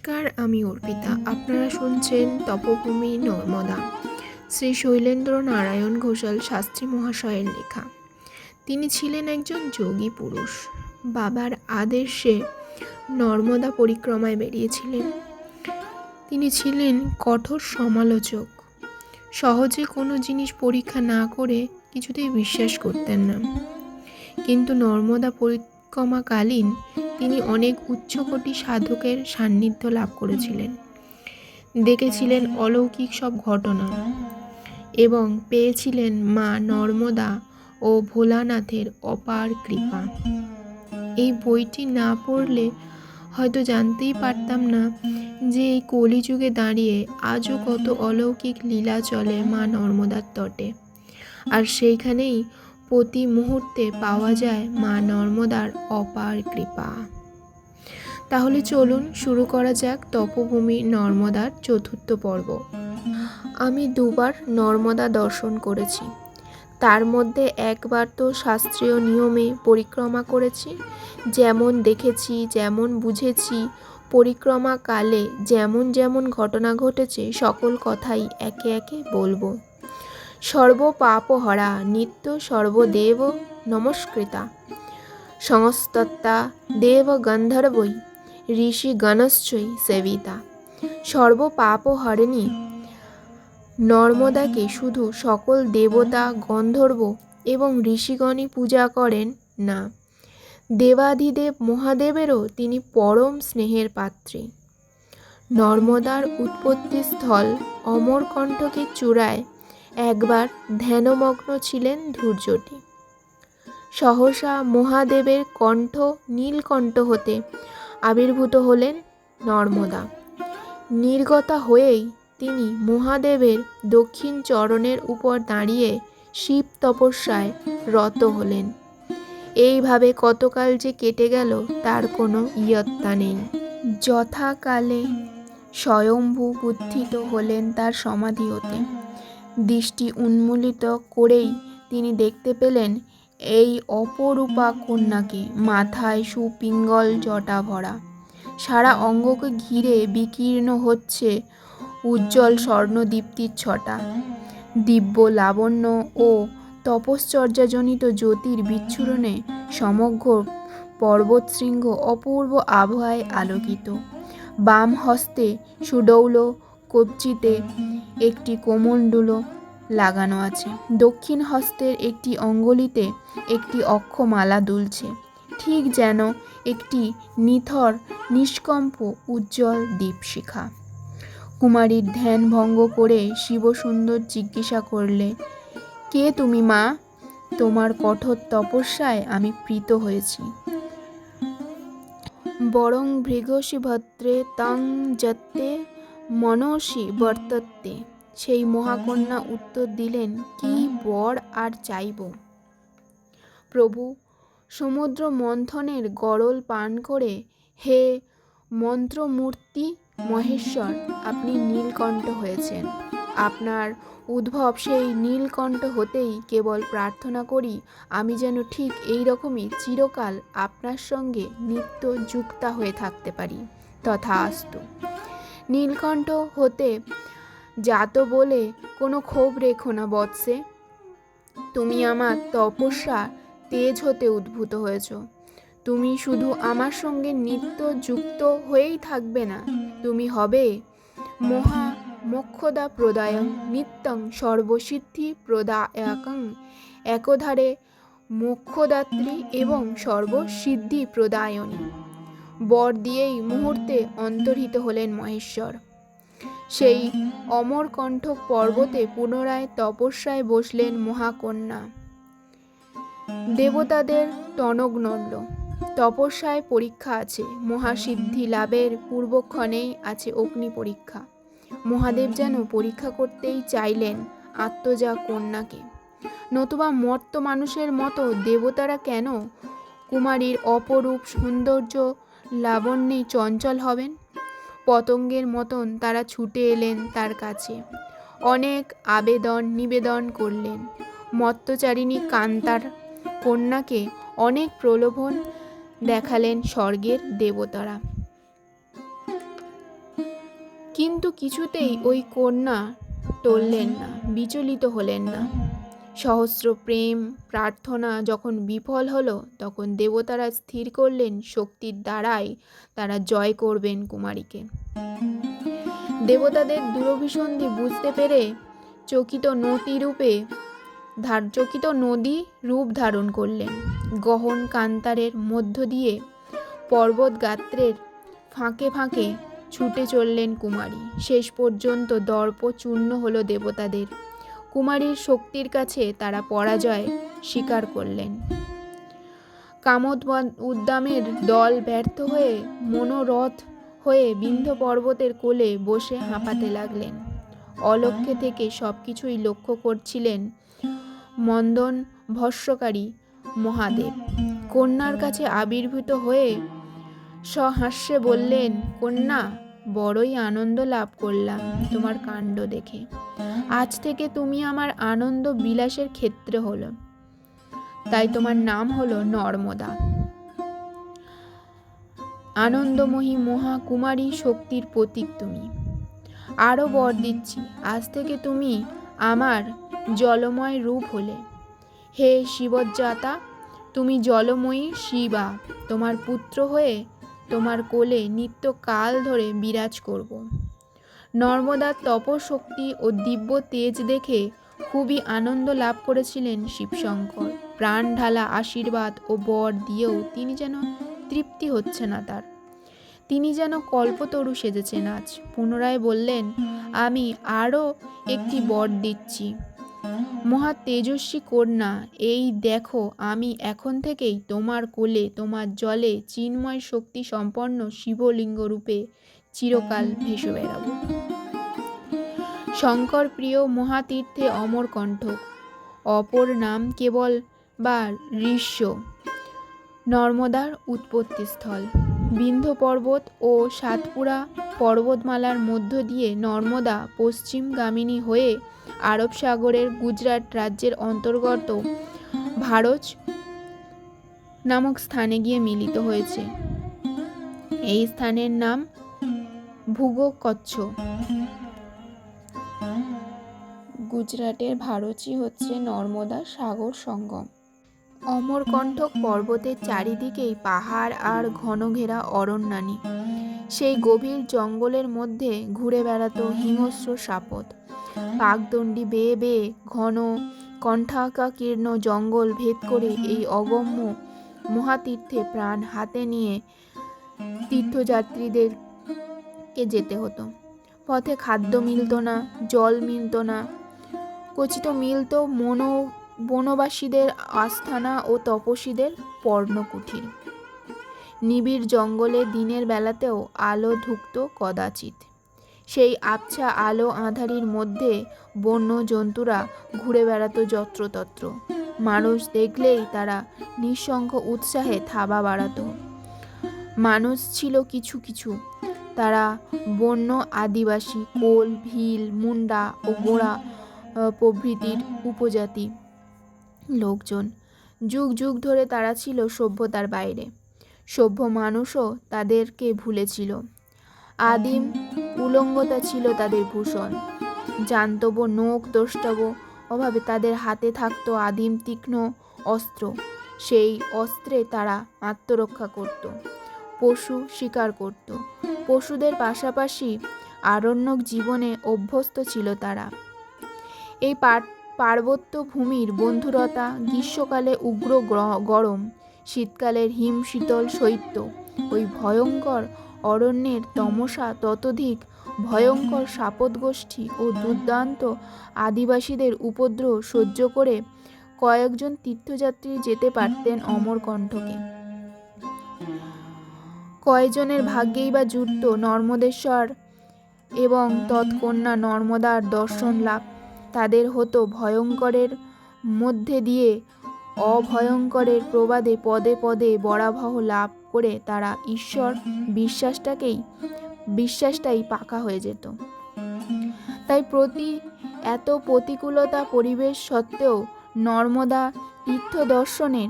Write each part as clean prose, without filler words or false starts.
নমস্কার, আমি অর্পিতা। আপনারা শুনছেন তপভূমি নর্মদা, শ্রী শৈলেন্দ্র নারায়ণ ঘোষাল শাস্ত্রী মহাশয়ের লেখা। তিনি ছিলেন একজন যোগী পুরুষ। বাবার আদেশে নর্মদা পরিক্রমায় বেরিয়েছিলেন। তিনি ছিলেন কঠোর সমালোচক। সহজে কোনো জিনিস পরীক্ষা না করে কিছুতেই বিশ্বাস করতেন না। কিন্তু নর্মদা পরিক্রমাকালীন তিনি অনেক উচ্চকোটি সাধকের সান্নিধ্য লাভ করেছিলেন, দেখেছিলেন অলৌকিক সব ঘটনা এবং পেয়েছিলেন মা নর্মদা ও ভোলানাথের অপার কৃপা। এই বইটি না পড়লে হয়তো জানতেই পারতাম না যে এই কলিযুগে দাঁড়িয়ে আজও কত অলৌকিক লীলা চলে মা নর্মদার তটে, আর সেইখানেই প্রতি মুহূর্তে পাওয়া যায় মা নর্মদার অপার কৃপা। তাহলে চলুন শুরু করা যাক তপভূমি নর্মদার চতুর্থ পর্ব। আমি দুবার নর্মদা দর্শন করেছি। তার মধ্যে একবার তো শাস্ত্রীয় নিয়মে পরিক্রমা করেছি। যেমন দেখেছি, যেমন বুঝেছি, পরিক্রমাকালে যেমন যেমন ঘটনা ঘটেছে সকল কথাই একে একে বলবো। সর্বপাপহরা নিত্য সর্বদেব নমস্কৃতা, সংস্তত্তা দেব গন্ধর্বৈ ঋষিগণশ্চৈ সেবিতা। সর্বপাপহরিণী নর্মদাকে শুধু সকল দেবতা, গন্ধর্ব এবং ঋষিগণই পূজা করেন না, দেবাদিদেব মহাদেবেরও তিনি পরম স্নেহের পাত্রী। নর্মদার উৎপত্তিস্থল অমরকণ্টকের চূড়ায় একবার ধ্যানমগ্ন ছিলেন ধূর্যটি। সহসা মহাদেবের কণ্ঠ নীলকণ্ঠ হতে আবির্ভূত হলেন নর্মদা। নির্গতা হয়েই তিনি মহাদেবের দক্ষিণ চরণের উপর দাঁড়িয়ে শিব তপস্যায় রত হলেন। এইভাবে কতকাল যে কেটে গেল তার কোনো ইয়ত্তা নেই। যথাকালে স্বয়ম্ভু বুদ্ধিত হলেন তার সমাধি হতে। দৃষ্টি উন্মীলিত করেই তিনি দেখতে পেলেন এই অপরূপা কন্যাকে, মাথায় সুপিঙ্গল জটা ভরা, সারা অঙ্গকে ঘিরে বিকীর্ণ হচ্ছে উজ্জ্বল স্বর্ণদীপ্তির ছটা। দিব্য লাবণ্য ও তপশ্চর্যাজনিত জ্যোতির বিচ্ছুরণে সমগ্র পর্বতশৃঙ্গ অপূর্ব আবহায় আলোকিত। বাম হস্তে সুডৌল কবজিতে একটি কোমণ্ডূল লাগানো আছে। দক্ষিণ হস্তের একটি অঙ্গুলিতে একটি অক্ষমালা দুলছে, ঠিক যেন একটি নিথর নিষ্কম্প উজ্জ্বল দীপশিখা। কুমারীর ধ্যান ভঙ্গ করে শিবসুন্দর জিজ্ঞাসা করলে, কে তুমি মা? তোমার কঠোর তপস্যায় আমি প্রীত হয়েছি। বরং ভৃগসি ভদ্রে তং যত্তে মনসি বর্তত্তে। সেই মহাকন্যা উত্তর দিলেন, কি বর আর চাইব? প্রভু, সমুদ্র মন্থনের গরল পান করে হে মন্ত্রমূর্তি মহেশ্বর আপনি নীলকণ্ঠ হয়েছেন। আপনার উদ্ভব সেই নীলকণ্ঠ হতেই কেবল প্রার্থনা করি আমি যেন ঠিক এই রকমই চিরকাল আপনার সঙ্গে নিত্য যুক্তা হয়ে থাকতে পারি। তথাস্তু। নীলকণ্ঠ হতে জাত বলে কোনো ক্ষোভ রেখো না বৎসে। তুমি আমার তপস্যা তেজ হতে উদ্ভূত হয়েছ। তুমি শুধু আমার সঙ্গে নিত্য যুক্ত হয়েই থাকবে না, তুমি হবে মহা মোক্ষদা প্রদায়ং নিত্যং সর্বসিদ্ধি প্রদায়কং। একধারে মোক্ষদাত্রী এবং সর্বসিদ্ধি প্রদায়নী। বর দিয়েই মুহূর্তে অন্তর্হিত হলেন মহেশ্বর। সেই অমরকণ্ঠ পর্বতে পুনরায় তপস্যায় বসলেন মহাকন্যা। দেবতাদের টনক নড়ল। তপস্যায় পরীক্ষা আছে, মহাসিদ্ধি লাভের পূর্বক্ষণেই আছে অগ্নি পরীক্ষা। মহাদেব যেন পরীক্ষা করতেই চাইলেন আত্মজা কন্যাকে। নতুবা মর্ত মানুষের মতো দেবতারা কেন কুমারীর অপরূপ সৌন্দর্য লাবণ্যে চঞ্চল হবেন? পতঙ্গের মতন তারা ছুটে এলেন তার কাছে, অনেক আবেদন নিবেদন করলেন। মত্তচারিণী কান্তার কন্যাকে অনেক প্রলোভন দেখালেন স্বর্গের দেবতারা। কিন্তু কিছুতেই ওই কন্যা টললেন না, বিচলিত হলেন না। সহস্র প্রেম প্রার্থনা যখন বিফল হলো, তখন দেবতারা স্থির করলেন শক্তির দ্বারাই তারা জয় করবেন কুমারীকে। দেবতাদের দুরভিসন্ধি বুঝতে পেরে চকিত নদী রূপ ধারণ করলেন। গহন কান্তারের মধ্য দিয়ে পর্বত গাত্রের ফাঁকে ফাঁকে ছুটে চললেন কুমারী। শেষ পর্যন্ত দর্প চূর্ণ হলো দেবতাদের। কুমারীর শক্তির কাছে তারা পরাজয় স্বীকার করলেন। কামোদ উদ্দামের দল ব্যর্থ হয়ে মনোরথ হয়ে বিন্ধ্য পর্বতের কোলে বসে হাঁপাতে লাগলেন। অলক্ষ্যে থেকে সবকিছুই লক্ষ্য করছিলেন মন্দন ভস্মকারী মহাদেব। কন্যার কাছে আবির্ভূত হয়ে সহাস্যে বললেন, কন্যা, বড়ই আনন্দ লাভ করলাম তোমার কাণ্ড দেখে। আজ থেকে তুমি আমার আনন্দ বিলাসের ক্ষেত্র হলো, তাই তোমার নাম হলো নর্মদা। আনন্দময়ী মহাকুমারী শক্তির প্রতীক তুমি। আরও বর দিচ্ছি, আজ থেকে তুমি আমার জলময় রূপ হলে। হে শিবজ্জাতা, তুমি জলময়ী শিবা। তোমার পুত্র হয়ে তোমার কোলে নিত্যকাল ধরে বিরাজ করব। নর্মদার তপশক্তি ও দিব্য তেজ দেখে খুবই আনন্দ লাভ করেছিলেন শিবশঙ্কর। প্রাণ ঢালা আশীর্বাদ ও বর দিয়েও তিনি যেন তৃপ্তি হচ্ছে না তার। তিনি যেন কল্পতরু সেজেছেন আজ। পুনরায় বললেন, আমি আরও একটি বর দিচ্ছি। মহা তেজস্বী কন্যা, এই দেখো, আমি এখন থেকেই তোমার কোলে তোমার জলে চিন্ময় শক্তি সম্পন্ন শিবলিঙ্গ রূপে চিরকাল ভেসে বেড়াবো। শঙ্কর প্রিয় মহাতীর্থে অমরকণ্টক, অপর নাম কেবল বা ঋষ্য, নর্মদার উৎপত্তিস্থল। বিন্ধ্য পর্বত ও সাতপুরা পর্বতমালার মধ্য দিয়ে নর্মদা পশ্চিমগামিনী হয়ে আরব সাগরের গুজরাট রাজ্যের অন্তর্গত ভারজ নামক স্থানে গিয়ে মিলিত হয়েছে। এই স্থানের নাম ভূগকচ্ছ। গুজরাটের ভারজই হচ্ছে নর্মদা সাগর সঙ্গম। অমরকণ্টক পর্বতের চারিদিকেই পাহাড় আর ঘন ঘেরা অরণ্যানী। সেই গভীর জঙ্গলের মধ্যে ঘুরে বেড়াতো হিংস্র সাপদ। পাকদণ্ডী বেয়ে বেয়ে ঘন কণ্ঠাকাকীর্ণ জঙ্গল ভেদ করে এই অগম্য মহাতীর্থে প্রাণ হাতে নিয়ে তীর্থযাত্রীদেরকে যেতে হতো। পথে খাদ্য মিলত না, জল মিলত না, কচিত মিলত বনবাসীদের আস্থানা ও তপস্বীদের পর্ণকুঠির। নিবিড় জঙ্গলে দিনের বেলাতেও আলো ঢুকত কদাচিৎ। সেই আবছা আলো আঁধারির মধ্যে বন্য জন্তুরা ঘুরে বেড়াতো যত্রতত্র। মানুষ দেখলেই তারা নিঃসঙ্গ উৎসাহে থাবা বাড়াতো। মানুষ ছিল কিছু কিছু, তারা বন্য আদিবাসী, কোল, ভিল, মুন্ডা ও গোঁড়া প্রভৃতির উপজাতি লোকজন। যুগ যুগ ধরে তারা ছিল সভ্যতার বাইরে। সভ্য মানুষও তাদেরকে ভুলেছিল। আদিম উলঙ্গতা ছিল তাদের ভূষণ। জান্তব নোক দ্রষ্টব্য অভাবে তাদের হাতে থাকতো আদিম তীক্ষ্ণ অস্ত্র। সেই অস্ত্রে তারা আত্মরক্ষা করত, পশু শিকার করত। পশুদের পাশাপাশি আরণ্যক জীবনে অভ্যস্ত ছিল তারা। এই পার্বত্য ভূমির বন্ধুরতা, গ্রীষ্মকালে উগ্র গরম, শীতকালের হিম শীতল শৈত্য, ওই ভয়ঙ্কর অরণ্যের তমসা, ততোধিক ভয়ঙ্কর সাপদগোষ্ঠী ও দুর্দান্ত আদিবাসীদের উপদ্রব সহ্য করে কয়েকজন তীর্থযাত্রী যেতে পারতেন অমরকণ্টকে। কয়জনের ভাগ্যেই বা জুটত নর্মদেশ্বর এবং তৎকন্যা নর্মদার দর্শন লাভ। তাদের হতো ভয়ঙ্করের মধ্যে দিয়ে অভয়ঙ্করের প্রবাদে পদে পদে বরাবহ লাভ করে তারা ঈশ্বর বিশ্বাসটাই পাকা হয়ে যেত। তাই এত প্রতিকূলতা পরিবেশ সত্ত্বেও নর্মদা তীর্থ দর্শনের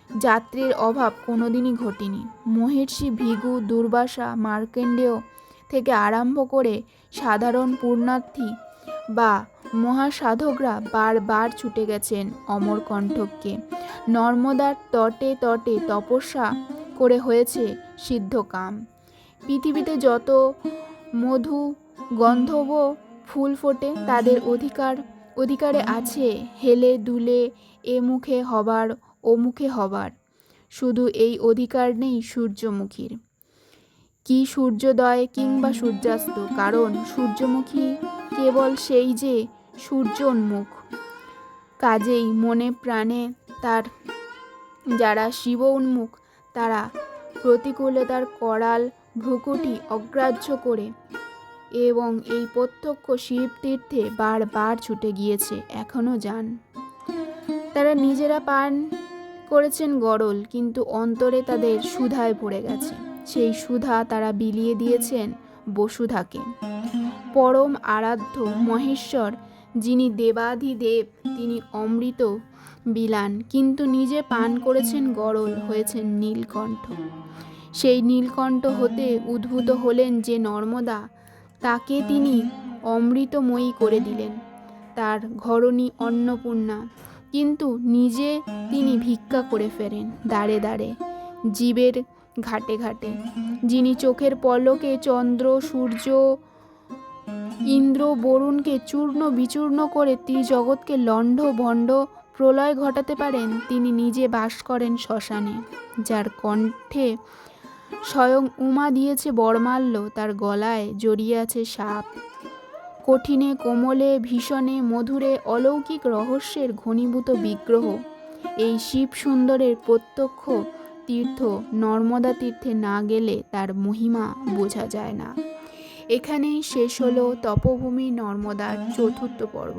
যাত্রীর অভাব কোনোদিনই ঘটেনি। মহর্ষি ভৃগু, দুর্বাসা, মার্কণ্ডেয় থেকে আরম্ভ করে সাধারণ পুণ্যার্থী বা মহাসাধকরা বারবার ছুটে গেছেন অমরকণ্টককে। নর্মদার তটে তটে তপস্যা করে হয়েছে সিদ্ধকাম। পৃথিবীতে যত মধু গন্ধর্ব ফুল ফোটে তাদের অধিকারে আছে হেলে দুলে এ মুখে হবার ও মুখে হবার। শুধু এই অধিকার নেই সূর্যমুখীর। কি সূর্যোদয় কিংবা সূর্যাস্ত, কারণ সূর্যমুখী কেবল সেই যে সূর্যোন্মুখ। কাজেই মনে প্রাণে তার যারা শিব উন্মুখ তারা প্রতিকূলতার করাল ভ্রুকুটি অগ্রাহ্য করে এবং এই প্রত্যক্ষ শিবতীর্থে বারবার ছুটে গিয়েছে, এখনও যান। তারা নিজেরা পান করেছেন গরল, কিন্তু অন্তরে তাদের সুধায় ভরে গেছে। সেই সুধা তারা বিলিয়ে দিয়েছেন বসুধাকে। পরম আরাধ্য মহেশ্বর যিনি দেবাধিদেব, তিনি অমৃত বিলান, কিন্তু নিজে পান করেছেন গরল, হয়েছেন নীলকণ্ঠ। সেই নীলকণ্ঠ হতে উদ্ভূত হলেন যে নর্মদা, তাকে তিনি অমৃতময়ী করে দিলেন, তার ঘরণী অন্নপূর্ণা। কিন্তু নিজে তিনি ভিক্ষা করে ফেরেন দাঁড়ে দাঁড়ে, জীবের ঘাটে ঘাটে। যিনি চোখের পলকে চন্দ্র সূর্য ইন্দ্র বরুণকে চূর্ণ বিচূর্ণ করে ত্রিজগৎকে লণ্ড ভণ্ড প্রলয় ঘটাতে পারেন, তিনি নিজে বাস করেন শ্মশানে। যার কণ্ঠে স্বয়ং উমা দিয়েছে বরমাল্য, তার গলায় জড়িয়ে আছে সাপ। কঠিনে কোমলে ভীষণে মধুরে অলৌকিক রহস্যের ঘনীভূত বিগ্রহ। এই শিব সুন্দরের প্রত্যক্ষ তীর্থ নর্মদা তীর্থে না গেলে তার মহিমা বোঝা যায় না। এখানেই শেষ হলো তপভূমি নর্মদার 4র্থ পর্ব।